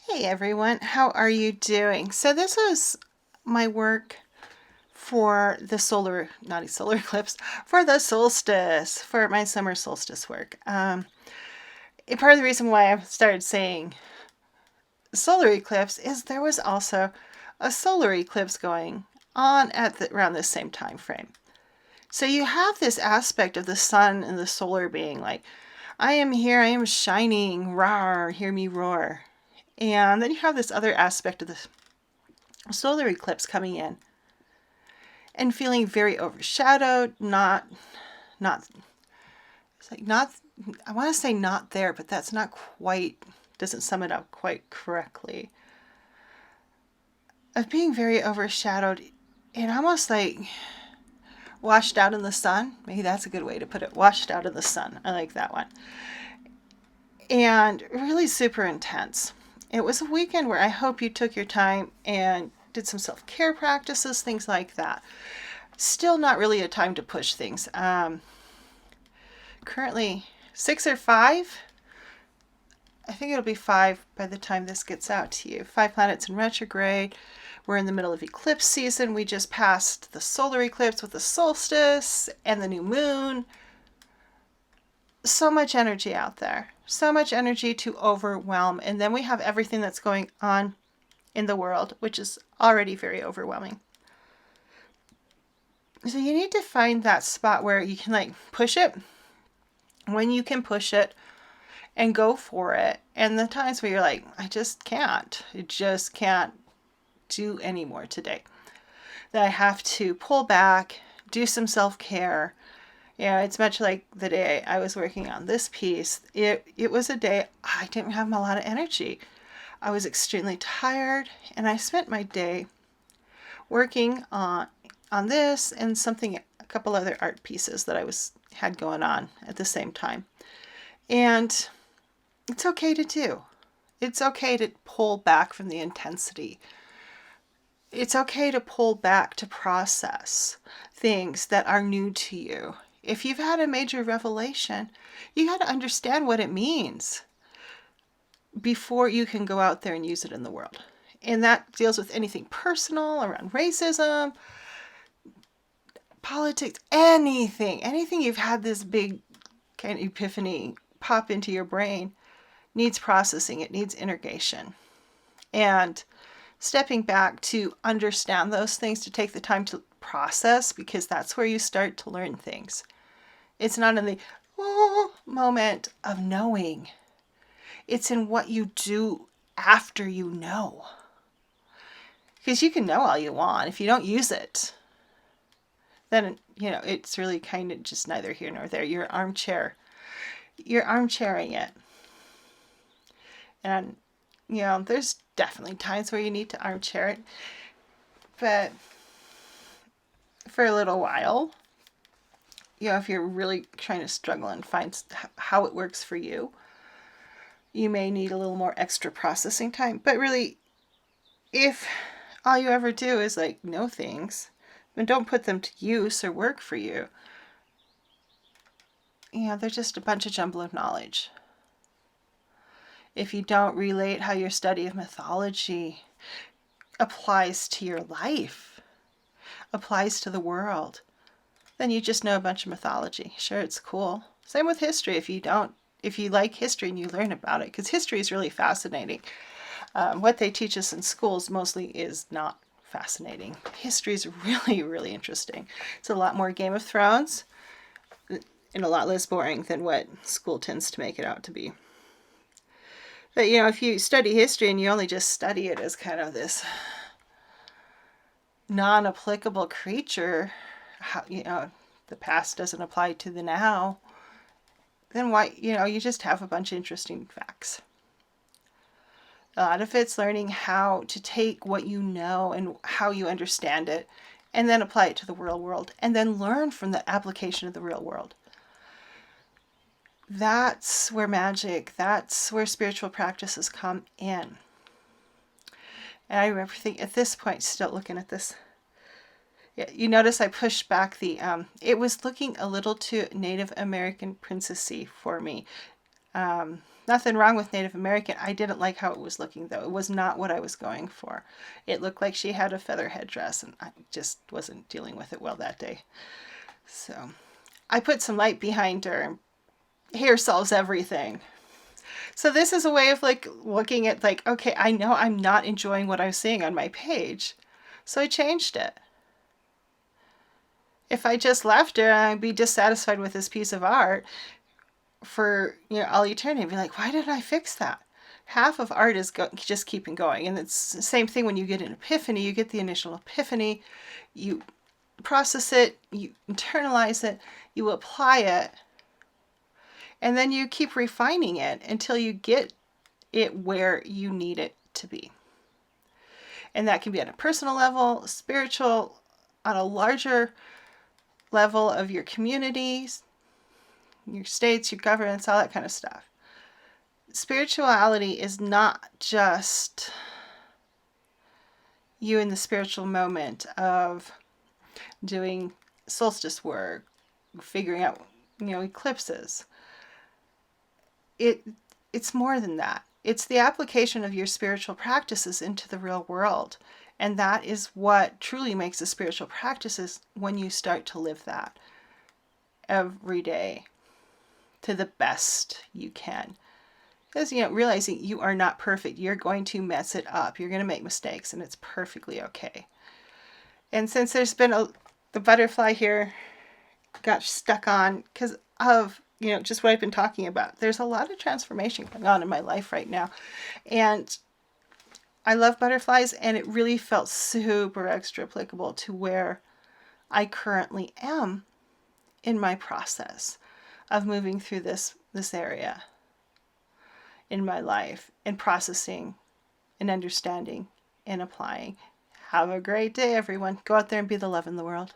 Hey everyone, how are you doing? So this was my work for the not a solar eclipse, for the solstice, for my summer solstice work. Part of the reason why I started saying solar eclipse is there was also a solar eclipse going on at around the same time frame. So you have this aspect of the sun and the solar being like, I am here, I am shining, roar, hear me roar. And then you have this other aspect of the solar eclipse coming in and feeling very overshadowed, not it's like not I want to say not there, but that's not quite doesn't sum it up quite correctly. Of being very overshadowed and almost like washed out in the sun. Maybe that's a good way to put it. Washed out in the sun. I like that one. And really super intense. It was a weekend where I hope you took your time and did some self-care practices, things like that. Still not really a time to push things. Currently 6 or 5. I think it'll be 5 by the time this gets out to you. 5 planets in retrograde. We're in the middle of eclipse season. We just passed the solar eclipse with the solstice and the new moon. So much energy out there. So much energy to overwhelm. And then we have everything that's going on in the world, which is already very overwhelming. So you need to find that spot where you can like push it when you can push it and go for it. And the times where you're like, I just can't do anymore today. That I have to pull back, do some self-care. Yeah, it's much like the day I was working on this piece. It was a day I didn't have a lot of energy. I was extremely tired, and I spent my day working on this and a couple other art pieces that I had going on at the same time. And it's okay to do. It's okay to pull back from the intensity. It's okay to pull back to process things that are new to you. If you've had a major revelation, you got to understand what it means before you can go out there and use it in the world. And that deals with anything personal around racism, politics, anything you've had this big kind of epiphany pop into your brain needs processing. It needs integration. And stepping back to understand those things, to take the time to process, because that's where you start to learn things. It's not in the moment of knowing. It's in what you do after you know. Because you can know all you want. If you don't use it, then, it's really kind of just neither here nor there. You're armchairing it. And, there's definitely times where you need to armchair it. But for a little while, if you're really trying to struggle and find how it works for you, you may need a little more extra processing time. But really, if all you ever do is like know things, then don't put them to use or work for you. They're just a bunch of jumble of knowledge. If you don't relate how your study of mythology applies to your life, applies to the world, then you just know a bunch of mythology. Sure, it's cool. Same with history. If you like history and you learn about it, because history is really fascinating. What they teach us in schools mostly is not fascinating. History is really, really interesting. It's a lot more Game of Thrones and a lot less boring than what school tends to make it out to be. But, if you study history and you only just study it as kind of this non-applicable creature, the past doesn't apply to the now, then why, you just have a bunch of interesting facts. A lot of it's learning how to take what you know and how you understand it and then apply it to the real world and then learn from the application of the real world. That's where that's where spiritual practices come in. And I remember thinking at this point, still looking at this. Yeah, you notice I pushed back it was looking a little too Native American princessy for me. Nothing wrong with Native American. I didn't like how it was looking, though. It was not what I was going for. It looked like she had a feather headdress, and I just wasn't dealing with it well that day. So I put some light behind her. Hair solves everything. So this is a way of like looking at like, okay, I know I'm not enjoying what I'm seeing on my page. So I changed it. If I just left her, I'd be dissatisfied with this piece of art for all eternity. I'd be like, why didn't I fix that? Half of art is just keeping going. And it's the same thing when you get an epiphany. You get the initial epiphany, you process it, you internalize it, you apply it, and then you keep refining it until you get it where you need it to be. And that can be on a personal level, spiritual, on a larger level of your communities, your states, your governments, all that kind of stuff. Spirituality is not just you in the spiritual moment of doing solstice work, figuring out, eclipses. It's more than that. It's the application of your spiritual practices into the real world. And that is what truly makes a spiritual practice, is when you start to live that every day to the best you can. Because, realizing you are not perfect. You're going to mess it up. You're going to make mistakes, and it's perfectly okay. And since there's been the butterfly here got stuck on because of, just what I've been talking about. There's a lot of transformation going on in my life right now. And I love butterflies, and it really felt super extra applicable to where I currently am in my process of moving through this area in my life and processing and understanding and applying. Have a great day, everyone. Go out there and be the love in the world.